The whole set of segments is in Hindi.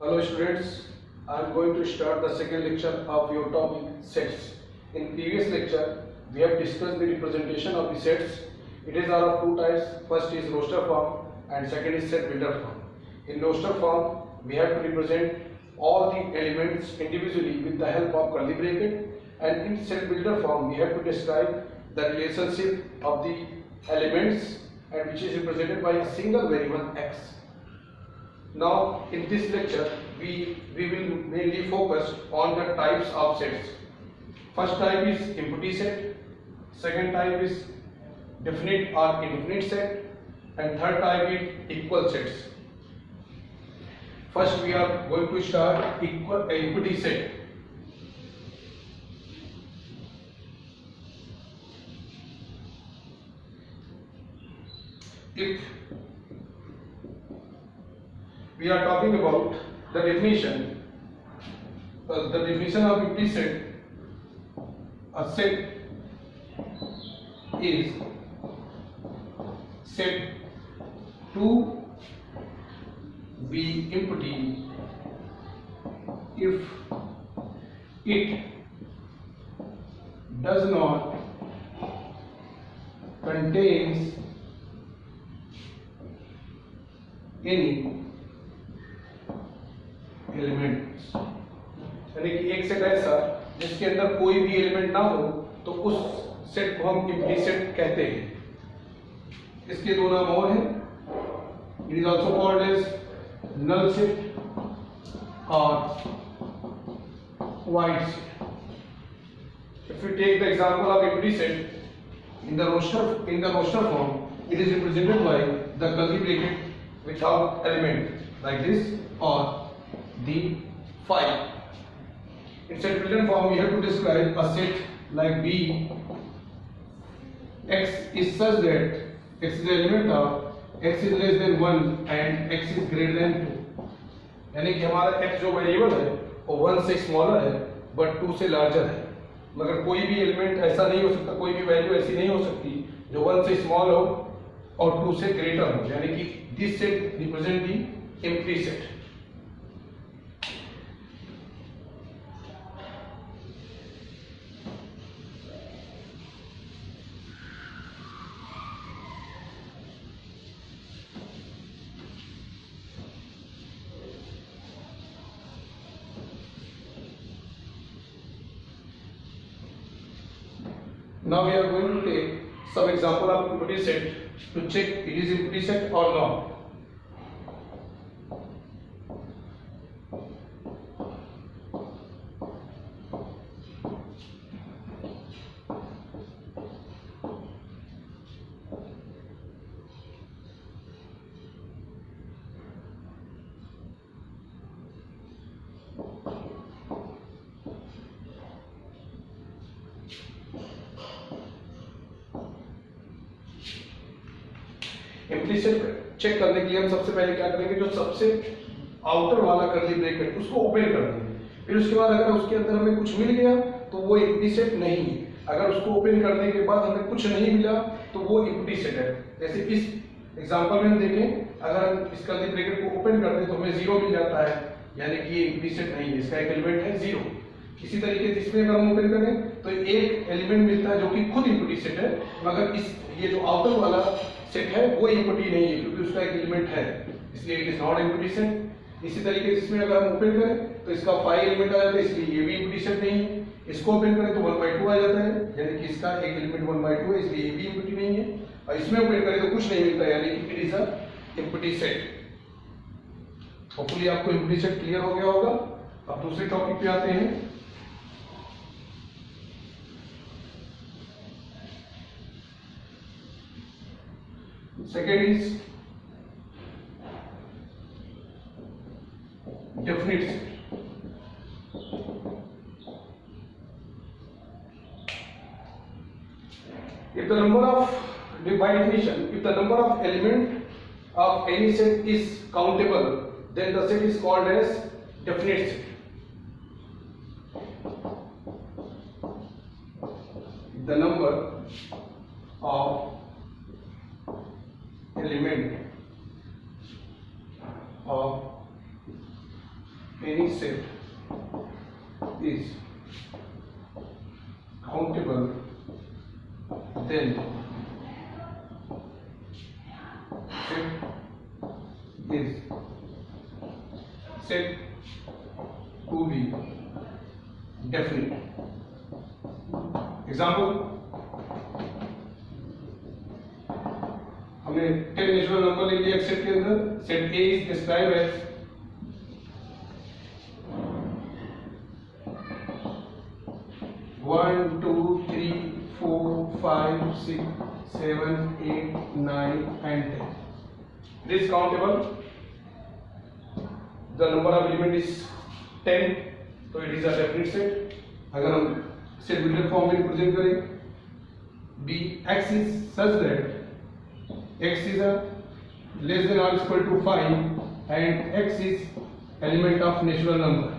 Hello students, I am going to start the second lecture of your topic sets. In previous lecture, we have discussed the representation of the sets. It is are of two types. First is roster form and second is set builder form. In roster form, we have to represent all the elements individually with the help of curly bracket, and in set builder form, we have to describe the relationship of the elements and which is represented by a single variable x. Now in this lecture we will mainly focus on the types of sets. First type is empty set, second type is definite or indefinite set, and third type is equal sets. First we are going to start empty set. If we are talking about the definition of empty set, a set is said to be empty if it does not contains any elements, यानी कि एक सेट ऐसा जिसके अंदर कोई भी एलिमेंट ना हो तो उस सेट को हम एम्प्टी सेट कहते हैं। इसके दो नाम और हैं, it is also called as null set और void set. If you take the example of empty set in the roster form, it is represented by the curly bracket without element like this or the 5. In set builder form, we have to describe a set like B. X is such that x is the element of x is less than 1 and x is greater than 2. यानी कि हमारा x जो वेरिएबल है वो 1 से स्मॉलर है बट 2 से लार्जर है। मगर कोई भी एलिमेंट ऐसा नहीं हो सकता, कोई भी वैल्यू ऐसी नहीं हो सकती जो 1 से स्मॉल हो और 2 से ग्रेटर हो, यानी कि this set represent the empty set. Now we are going to take some example of empty set to check it is empty set or not. Empty set check करने के लिए हम सबसे पहले क्या करेंगे, जो सबसे आउटर वाला कर्ली ब्रैकेट उसको ओपन कर देंगे। फिर उसके बाद अगर उसके अंदर हमें कुछ मिल गया तो वो एम्प्टी सेट नहीं है। अगर उसको ओपन करने के बाद हमें कुछ नहीं मिला तो वो एम्प्टी सेट है। जैसे इस एग्जांपल में हम देखें, अगर हम इस कर्ली ब्रैकेट को ओपन करते हैं तो हमें 0 मिल जाता है, यानी कि ये एम्प्टी सेट नहीं है, इसका एक एलिमेंट है 0। इसी तरीके से इसमें अगर हम ओपन करें तो एक एलिमेंट मिलता है जो कि खुद एम्प्टी सेट है, मगर इस ये जो आउटर वाला सेट है वो एम्प्टी नहीं है क्योंकि उसका एक एलिमेंट है, इसलिए it is not empty set. इसी तरीके से इसमें अगर हम ओपन करें तो इसका 5 एलिमेंट आ जाता है, इसलिए ये भी एम्प्टी सेट नहीं है। इसको ओपन करें तो 1/2 आ जाता है, यानी कि इसका एक एलिमेंट 1/2 है, इसलिए ये भी एम्प्टी नहीं है। और इसमें ओपन करें तो कुछ नहीं मिलता, यानी कि it is a empty set. Hopefully आपको एम्प्टी सेट क्लियर हो गया होगा। अब दूसरे टॉपिक पे आते हैं। Second is definite set. If the number of, by definition, if the number of element of any set is countable, then the set is called as definite set. The number of element of any set is countable, then set is said to be definite. Example, हमने 10 नेचुरल नंबर ले लिया एक सेट के अंदर. Set A is describe as one two three four five six seven eight nine and 10. It is countable. The number of element is 10, so it is a definite set. अगर हम सेट बिल्डर फॉर्म में रिप्रेजेंट करें, B x is such that x is a less than और equal to 5 and x is element of natural number.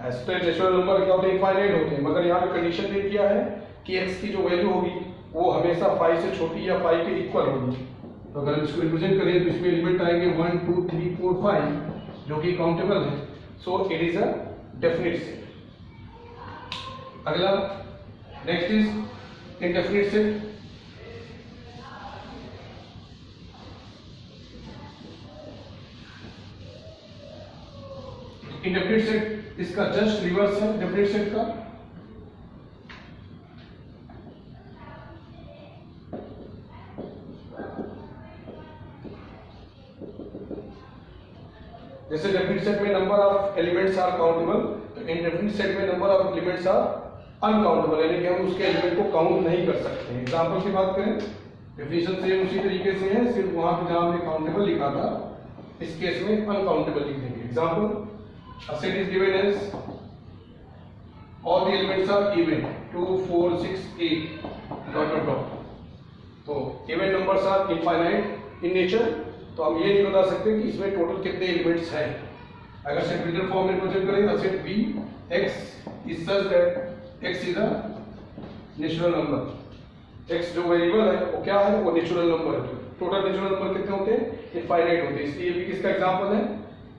As per natural number क्या होते हैं, इनफाइनाइट होते हैं, मगर यहाँ पे कंडीशन दे दिया है कि एक्स की जो वैल्यू होगी वो हमेशा 5 से छोटी या 5 के इक्वल होगी. तो अगर इसको रिप्रेजेंट करें तो इसमें एलिमेंट आएंगे 1 2 3 4 5 जो कि काउंटेबल है. So it is a definite set. अगला next is indefinite set. Indefinite set इसका जस्ट रिवर्स है डेफिनेट सेट का. जैसे डेफिनेट सेट में number of elements are countable, तो इनडेफिनेट सेट में number of elements are uncountable, यानी कि हम उसके एलिमेंट को काउंट नहीं कर सकते. एग्जांपल की बात करें, डेफिनेशन सेम उसी तरीके से है, सिर्फ वहां पे जहां हमने काउंटेबल लिखा था इस केस में अनकाउंटेबल लिख देंगे. Example, a set is given as all the elements are even 2 4 6 8 dot dot dot. तो even numbers are infinite in nature, तो हम ये नहीं बता सकते कि इसमें टोटल कितने एलिमेंट्स हैं. अगर सेट बिल्डर फॉर्म में रिप्रेजेंट करें, set B x is such that x is a natural number. X जो वेरिएबल है वो क्या है, वो नेचुरल नंबर है. टोटल नेचुरल नंबर कितने होते हैं, इनफाइनाइट होते हैं. इसलिए भी किसका एग्जांपल है,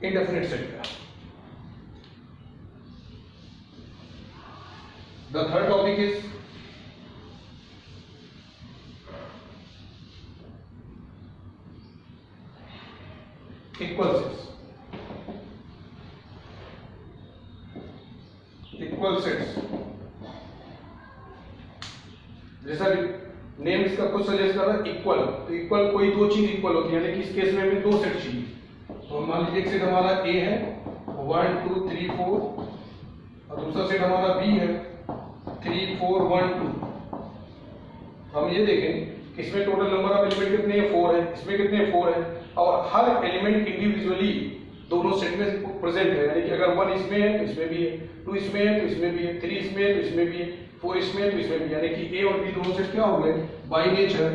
इनडेफिनेट सेट का. The third topic is equal sets. Equal sets जैसा नेम इसका कुछ सजेस्ट कर रहा है इक्वल, तो इक्वल कोई दो चीज इक्वल होती है, यानी कि इस केस में हमें दो सेट चाहिए. तो मान लीजिए एक सेट हमारा ए है 1 2 3 4 और दूसरा सेट हमारा बी है 3 4 1 2. हम ये देखें कि इसमें टोटल नंबर ऑफ एलिमेंट कितने हैं, 4 है. इसमें कितने 4 है, और हर एलिमेंट इंडिविजुअली दोनों सेट में प्रेजेंट है. यानी कि अगर 1 इसमें है तो इसमें भी है, 2 इसमें है तो इसमें भी है, 3 इसमें है तो इसमें भी है, 4 इसमें है तो इसमें भी. यानी कि ए और बी दोनों सेट क्या हो गए, by nature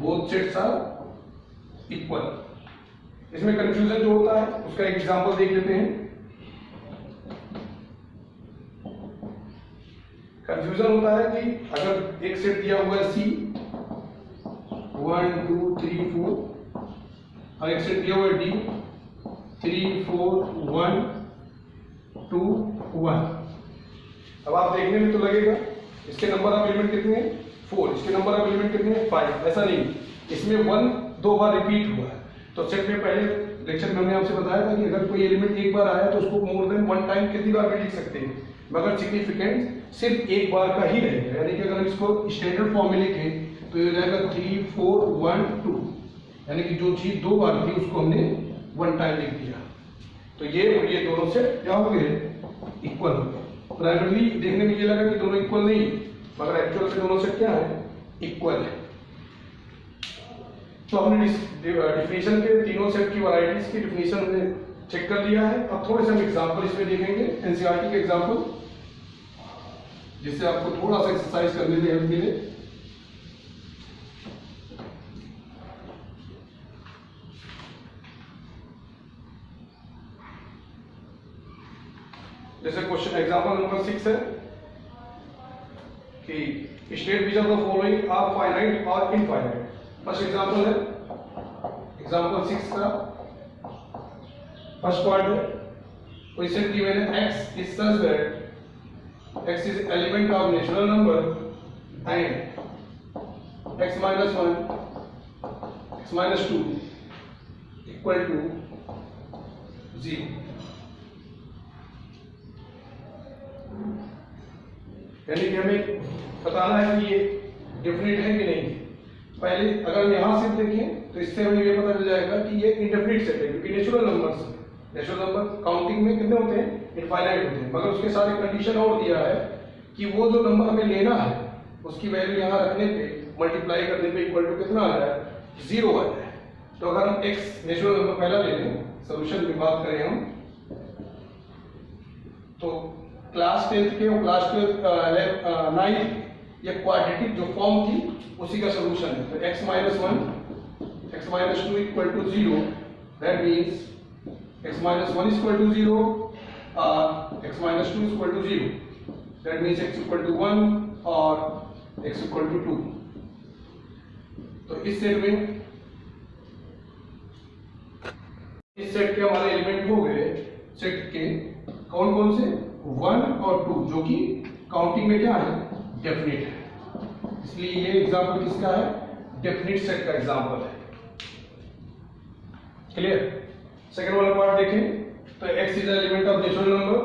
both sets are equal. इसमें कंफ्यूजन जो होता है उसका एक एग्जांपल देख लेते हैं. कंफ्यूजन होता है कि अगर एक सेट दिया हुआ है सी 1 2 3 4 और एक सेट दिया हुआ है डी 3 4 1 2 1. अब आप देखने में तो लगेगा इसके नंबर ऑफ एलिमेंट कितने हैं, 4. इसके नंबर ऑफ एलिमेंट कितने हैं, 5. ऐसा नहीं, इसमें 1 2 बार रिपीट हुआ है. तो सेट में पहले लेक्चर में हमने आपसे बताया था कि अगर कोई एलिमेंट एक बार आया तो उसको मोर देन 1 टाइम कितनी बार भी लिख सकते हैं, मगर सिग्निफिकेंस सिर्फ एक बार का ही रहेगा. यानी कि अगर हम इसको स्टैंडर्ड फॉर्म में लिखें तो ये हो जाएगा 3 4 1 2, यानी कि जो चीज 2 बार थी उसको हमने 1 टाइम लिख दिया. तो ये और ये दोनों सेट क्या हो गए, इक्वल हो गए. प्राइमरली देखने में ये लगा कि दोनों इक्वल नहीं, मगर एक्चुअल में दोनों सेट क्या है, इक्वल है. तो हमने डिफिनेशन के तीनों सेट की वैरायटीज की डिफिनेशन हमने चेक कर लिया है. अब थोड़े से हम एग्जांपल इसमें देखेंगे, एनसीईआरटी के एग्जांपल, जिससे आपको थोड़ा सा एक्सरसाइज करने में हेल्प मिले. जैसे क्वेश्चन एग्जांपल नंबर 6 है कि state which of the following are finite और इनफाइनाइट. फर्स्ट एग्जांपल है एग्जांपल 6 का फर्स्ट पार्ट है कोई सेट गिवन है x is such that x is element of natural number and x minus 1 x minus 2 equal to 0। यानी कि हमें बताना है कि ये डेफिनेट है कि नहीं। पहले अगर हम यहाँ से देखें तो इससे हमें ये पता चल जाएगा कि ये इंडेफिनिट सेट है, क्योंकि नेचुरल नंबर्स काउंटिंग में कितने होते हैं, इनफाइनाइट होते हैं। मगर उसके साथ एक कंडीशन और दिया है कि वो जो नंबर हमें लेना है उसकी वैल्यू यहाँ रखने पे, मल्टीप्लाई करने पे इक्वल टू कितना आ जाए, 0 आ जाए। तो अगर हम x नेचुरल नंबर पहला ले लें, सोल्यूशन की बात करें हम, तो क्लास 10th के और क्लास 9th ये क्वाड्रेटिक जो फॉर्म थी उसी का सोल्यूशन है। तो x minus 1 x minus 2 equal to 0, that means x minus 1 is equal to 0, x minus 2 is equal to 0, that means x equal to 1 और x equal to 2। तो इस सेट में, इस सेट के हमारे एलिमेंट हो गए सेट के कौन कौन से, 1 और 2, जो कि काउंटिंग में क्या है, डेफिनेट है। इसलिए ये एग्जांपल किसका है, डेफिनेट सेट का एग्जांपल है। क्लियर। सेकंड वाला पार्ट देखें तो x is element of natural number.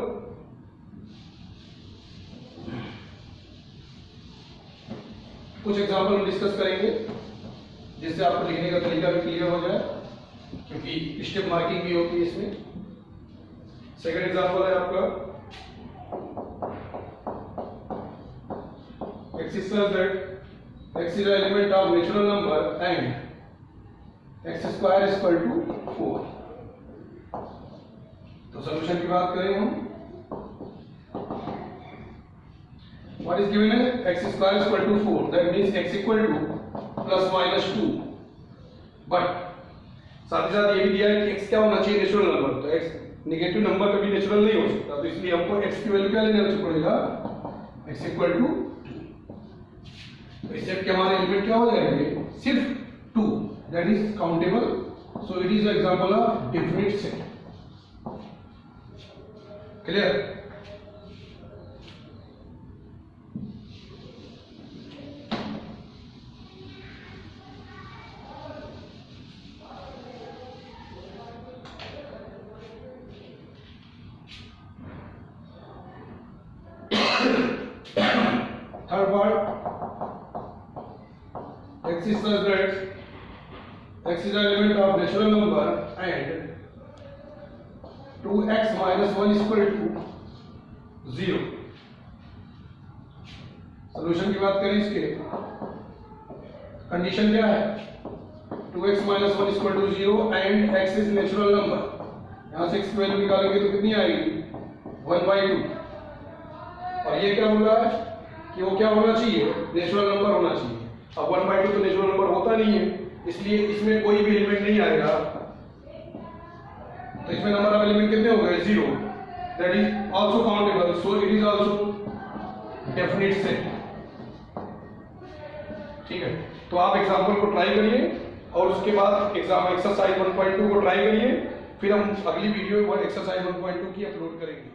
कुछ एग्जांपल हम डिस्कस करेंगे जिससे आपको लिखने का तरीका भी क्लियर हो जाए, क्योंकि स्टेप मार्किंग भी होती है इसमें। सेकंड एग्जांपल है आपका x is such that x is an element of natural number and x square is equal to 4। तो सॉल्यूशन की बात करें हम, what is given है, x square is equal to 4, that means x equal to plus minus 2, but साथ ही साथ ये भी दिया है कि x क्या होना चाहिए, नेचुरल नंबर। तो x नेगेटिव नंबर कभी नेचुरल नहीं हो सकता, तो इसलिए हमको x की वैल्यू क्या लेना पड़ेगा, x इक्वल टू 2। तो इस सेट के हमारे एलिमेंट क्या हो जाएंगे, सिर्फ 2, that is countable, so it is example of definite set. Clear. Third part, x is such that x is an element of natural number and 2x minus 1 is equal to 0। Solution की बात करें इसके, कंडीशन क्या है, 2x minus 1 is equal to 0 and x is natural number. यहाँ से x की वैल्यू निकालेंगे तो कितनी आएगी, 1/2। और ये क्या बोल रहा है कि वो क्या होना चाहिए, नेचुरल नंबर होना चाहिए। अब 1/2 तो नेचुरल नंबर होता नहीं है, इसलिए इसमें कोई भी एलिमेंट नहीं आएगा। तो इसमें नंबर ऑफ एलिमेंट कितने हो गए, 0, that is also countable, so it is also definite set. ठीक है। तो आप एग्जांपल को ट्राई करिए और उसके बाद एग्जाम एक्सरसाइज 1.2 को ट्राई करिए, फिर हम अगली वीडियो में एक्सरसाइज 1.2 की अपलोड करेंगे।